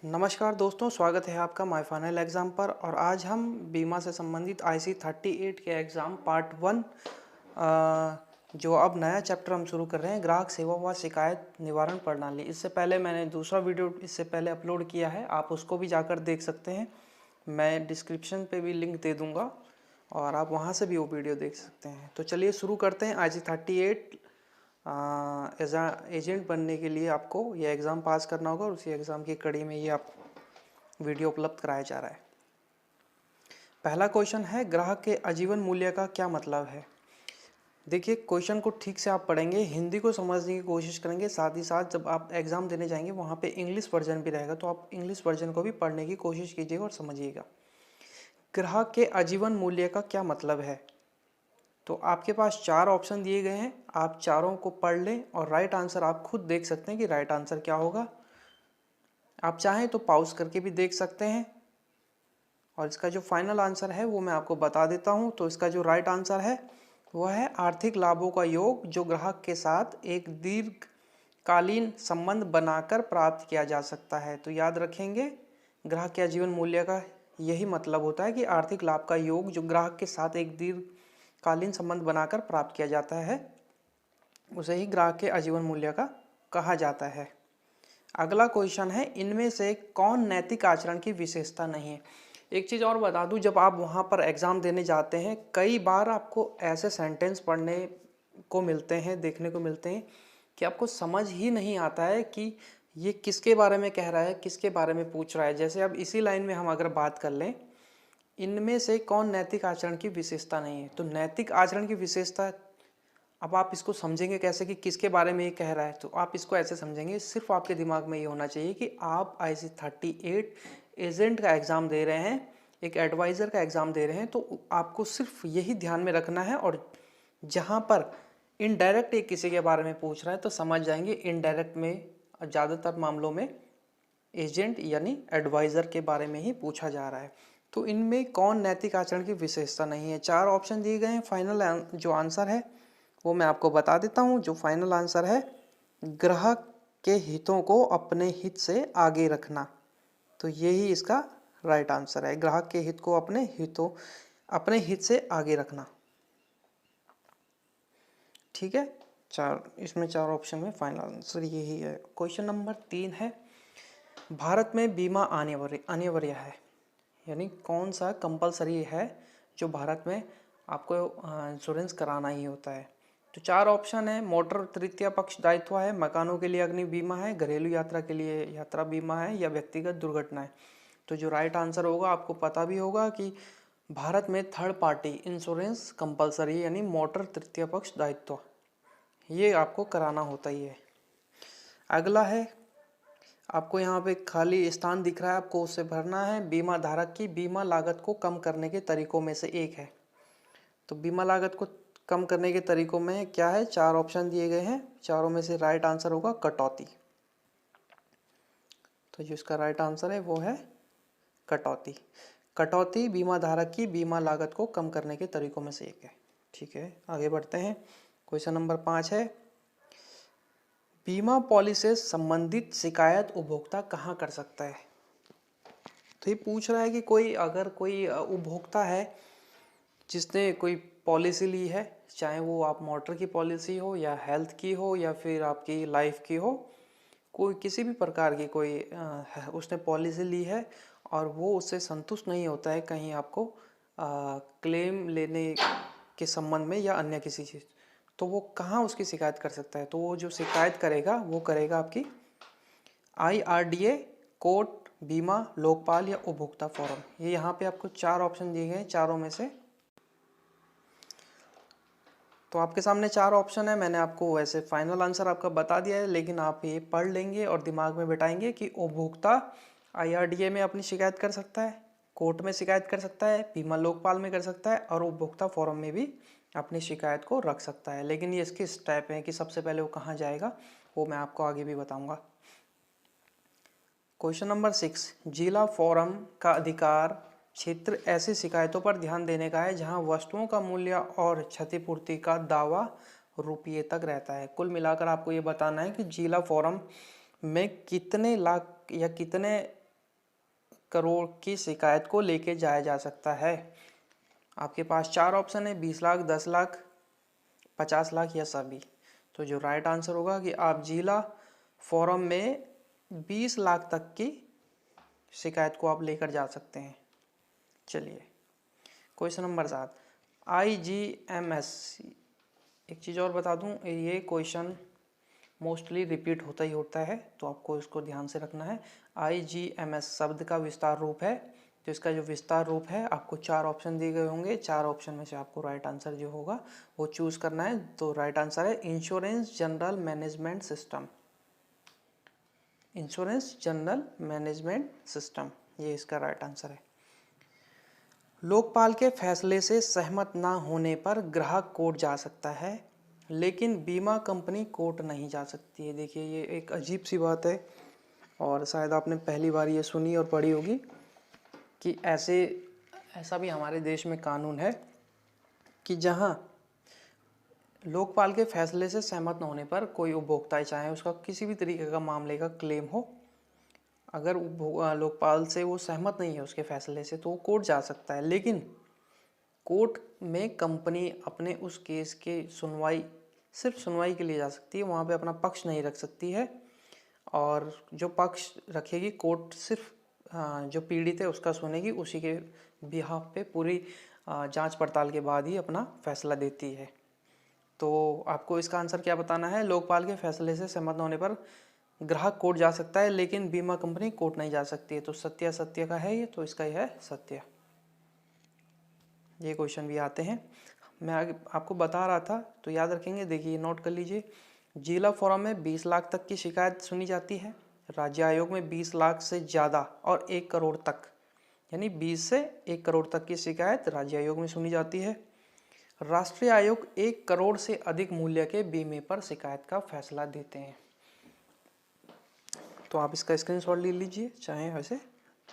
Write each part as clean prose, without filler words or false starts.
नमस्कार दोस्तों, स्वागत है आपका माय फाइनल एग्ज़ाम पर। और आज हम बीमा से संबंधित IC 38 के एग्ज़ाम पार्ट 1 जो अब नया चैप्टर हम शुरू कर रहे हैं, ग्राहक सेवा व शिकायत निवारण प्रणाली। इससे पहले मैंने दूसरा वीडियो इससे पहले अपलोड किया है, आप उसको भी जाकर देख सकते हैं। मैं डिस्क्रिप्शन पे भी लिंक दे दूँगा और आप वहाँ से भी वो वीडियो देख सकते हैं। तो चलिए शुरू करते हैं। IC 38 एज एजेंट बनने के लिए आपको ये एग्ज़ाम पास करना होगा और उसी एग्ज़ाम की कड़ी में ये आप वीडियो उपलब्ध कराया जा रहा है। पहला क्वेश्चन है, ग्राहक के आजीवन मूल्य का क्या मतलब है। देखिए, क्वेश्चन को ठीक से आप पढ़ेंगे, हिंदी को समझने की कोशिश करेंगे, साथ ही साथ जब आप एग्ज़ाम देने जाएंगे वहाँ पे इंग्लिश वर्जन भी रहेगा, तो आप इंग्लिश वर्जन को भी पढ़ने की कोशिश कीजिएगा और समझिएगा। ग्राहक के आजीवन मूल्य का क्या मतलब है। तो आपके पास 4 ऑप्शन दिए गए हैं, आप चारों को पढ़ लें और राइट आंसर आप खुद देख सकते हैं कि राइट आंसर क्या होगा। आप चाहें तो पॉज करके भी देख सकते हैं और इसका जो फाइनल आंसर है वो मैं आपको बता देता हूं। तो इसका जो राइट आंसर है वह है आर्थिक लाभों का योग जो ग्राहक के साथ एक दीर्घकालीन संबंध बनाकर प्राप्त किया जा सकता है। तो याद रखेंगे, ग्राहक के आजीवन मूल्य का यही मतलब होता है कि आर्थिक लाभ का योग जो ग्राहक के साथ एक दीर्घकालीन संबंध बनाकर प्राप्त किया जाता है, उसे ही ग्राहक के आजीवन मूल्य का कहा जाता है। अगला क्वेश्चन है, इनमें से कौन नैतिक आचरण की विशेषता नहीं है। एक चीज़ और बता दूं, जब आप वहाँ पर एग्ज़ाम देने जाते हैं कई बार आपको ऐसे सेंटेंस पढ़ने को मिलते हैं, देखने को मिलते हैं कि आपको समझ ही नहीं आता है कि ये किसके बारे में कह रहा है, किसके बारे में पूछ रहा है। जैसे अब इसी लाइन में हम अगर बात कर लें, इनमें से कौन नैतिक आचरण की विशेषता नहीं है, तो नैतिक आचरण की विशेषता, अब आप इसको समझेंगे कैसे कि किसके बारे में ये कह रहा है। तो आप इसको ऐसे समझेंगे, सिर्फ आपके दिमाग में ये होना चाहिए कि आप IC 38 एजेंट का एग्ज़ाम दे रहे हैं, एक एडवाइज़र का एग्ज़ाम दे रहे हैं। तो आपको सिर्फ यही ध्यान में रखना है और जहाँ पर इनडायरेक्ट एक किसी के बारे में पूछ रहा है तो समझ जाएंगे इनडायरेक्ट में ज़्यादातर मामलों में एजेंट यानी एडवाइज़र के बारे में ही पूछा जा रहा है। तो इनमें कौन नैतिक आचरण की विशेषता नहीं है। 4 ऑप्शन दिए गए हैं। फाइनल जो आंसर है वो मैं आपको बता देता हूँ। जो फाइनल आंसर है, ग्राहक के हितों को अपने हित से आगे रखना। तो यही इसका राइट आंसर है, ग्राहक के हित को अपने हित से आगे रखना। ठीक है, इसमें 4 ऑप्शन में फाइनल आंसर यही है। क्वेश्चन नंबर 3 है, भारत में बीमा अनिवार्य है, यानी कौन सा कंपलसरी है जो भारत में आपको इंश्योरेंस कराना ही होता है। तो 4 ऑप्शन है, मोटर तृतीय पक्ष दायित्व है, मकानों के लिए अग्नि बीमा है, घरेलू यात्रा के लिए यात्रा बीमा है, या व्यक्तिगत दुर्घटना है। तो जो राइट आंसर होगा, आपको पता भी होगा कि भारत में थर्ड पार्टी इंश्योरेंस कंपलसरी यानी मोटर तृतीय पक्ष दायित्व ये आपको कराना होता ही है। अगला है, आपको यहाँ पे खाली स्थान दिख रहा है, आपको उससे भरना है। बीमा धारक की बीमा लागत को कम करने के तरीकों में से एक है। तो बीमा लागत को कम करने के तरीकों में क्या है, 4 ऑप्शन दिए गए हैं, चारों में से राइट आंसर होगा कटौती। तो जो इसका राइट आंसर है वो है कटौती। कटौती बीमा धारक की बीमा लागत को कम करने के तरीकों में से एक है। ठीक है, आगे बढ़ते हैं। क्वेश्चन नंबर 5 है, बीमा पॉलिसी से संबंधित शिकायत उपभोक्ता कहाँ कर सकता है। तो ये पूछ रहा है कि अगर कोई उपभोक्ता है जिसने कोई पॉलिसी ली है, चाहे वो आप मोटर की पॉलिसी हो या हेल्थ की हो या फिर आपकी लाइफ की हो, कोई किसी भी प्रकार की कोई उसने पॉलिसी ली है और वो उससे संतुष्ट नहीं होता है कहीं आपको क्लेम लेने के संबंध में या अन्य किसी चीज़, तो वो कहाँ उसकी शिकायत कर सकता है। तो वो जो शिकायत करेगा वो करेगा आपकी IRDA, कोर्ट, बीमा, लोकपाल या उपभोक्ता फोरम। ये यहाँ पे आपको 4 ऑप्शन दिए गए हैं, चारों में से। तो आपके सामने 4 ऑप्शन है, मैंने आपको वैसे फाइनल आंसर आपका बता दिया है, लेकिन आप ये पढ़ लेंगे और दिमाग में बिठाएंगे कि उपभोक्ता IRDA में अपनी शिकायत कर सकता है, कोर्ट में शिकायत कर सकता है, बीमा लोकपाल में कर सकता है और उपभोक्ता फोरम में भी अपनी शिकायत को रख सकता है। लेकिन ये इसके स्टेप हैं कि सबसे पहले वो कहाँ जाएगा, वो मैं आपको आगे भी बताऊँगा। क्वेश्चन नंबर 6, जिला फोरम का अधिकार क्षेत्र ऐसी शिकायतों पर ध्यान देने का है जहां वस्तुओं का मूल्य और क्षतिपूर्ति का दावा रुपये तक रहता है। कुल मिलाकर आपको ये बताना है कि जिला फोरम में कितने लाख या कितने करोड़ की शिकायत को लेके जाया जा सकता है? आपके पास 4 ऑप्शन है, 20 लाख, 10 लाख, 50 लाख या सभी। तो जो राइट आंसर होगा कि आप जिला फोरम में 20 लाख तक की शिकायत को आप लेकर जा सकते हैं। चलिए क्वेश्चन नंबर 7, IGMS। एक चीज़ और बता दूं, ये क्वेश्चन मोस्टली रिपीट होता ही होता है, तो आपको इसको ध्यान से रखना है। IGMS शब्द का विस्तार रूप है। तो इसका जो विस्तार रूप है, आपको 4 ऑप्शन दिए गए होंगे, 4 ऑप्शन में से आपको राइट आंसर जो होगा वो चूज करना है। तो राइट आंसर है insurance general management system. Insurance general management system, ये इसका राइट आंसर है। लोकपाल के फैसले से सहमत ना होने पर ग्राहक कोर्ट जा सकता है, लेकिन बीमा कंपनी कोर्ट नहीं जा सकती है। देखिए ये एक अजीब सी बात है, और शायद आपने पहली बार ये सुनी और पढ़ी होगी कि ऐसा भी हमारे देश में कानून है कि जहां लोकपाल के फैसले से सहमत न होने पर कोई उपभोक्ता, चाहे उसका किसी भी तरीके का मामले का क्लेम हो, अगर लोकपाल से वो सहमत नहीं है उसके फैसले से, तो वो कोर्ट जा सकता है। लेकिन कोर्ट में कंपनी अपने उस केस के सिर्फ सुनवाई के लिए जा सकती है, वहाँ पे अपना पक्ष नहीं रख सकती है। और जो पक्ष रखेगी कोर्ट सिर्फ जो पीड़ित है उसका सुनेगी, उसी के बिहाफ पे पूरी जांच पड़ताल के बाद ही अपना फैसला देती है। तो आपको इसका आंसर क्या बताना है? लोकपाल के फैसले से सहमत न होने पर ग्राहक कोर्ट जा सकता है, लेकिन बीमा कंपनी कोर्ट नहीं जा सकती है। तो सत्य सत्य का है ये, तो इसका ही है सत्य। ये क्वेश्चन भी आते हैं, मैं आगे आपको बता रहा था तो याद रखेंगे। देखिए नोट कर लीजिए, जिला फोरम में 20 लाख तक की शिकायत सुनी जाती है, राज्य आयोग में 20 लाख से ज़्यादा और 1 करोड़ तक, यानी 20 से 1 करोड़ तक की शिकायत राज्य आयोग में सुनी जाती है। राष्ट्रीय आयोग 1 करोड़ से अधिक मूल्य के बीमे पर शिकायत का फैसला देते हैं। तो आप इसका स्क्रीनशॉट ले लीजिए, चाहे वैसे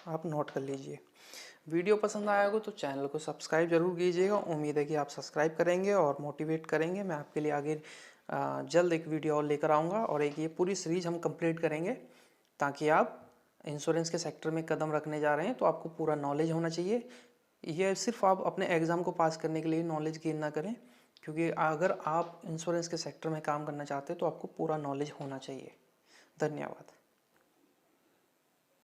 आप नोट कर लीजिए। वीडियो पसंद आया हो तो चैनल को सब्सक्राइब जरूर कीजिएगा। उम्मीद है कि आप सब्सक्राइब करेंगे और मोटिवेट करेंगे। मैं आपके लिए आगे जल्द एक वीडियो और लेकर आऊँगा, और एक ये पूरी सीरीज हम कंप्लीट करेंगे, ताकि आप इंश्योरेंस के सेक्टर में कदम रखने जा रहे हैं तो आपको पूरा नॉलेज होना चाहिए। ये सिर्फ आप अपने एग्ज़ाम को पास करने के लिए नॉलेज गेन ना करें, क्योंकि अगर आप इंश्योरेंस के सेक्टर में काम करना चाहते हैं तो आपको पूरा नॉलेज होना चाहिए। धन्यवाद।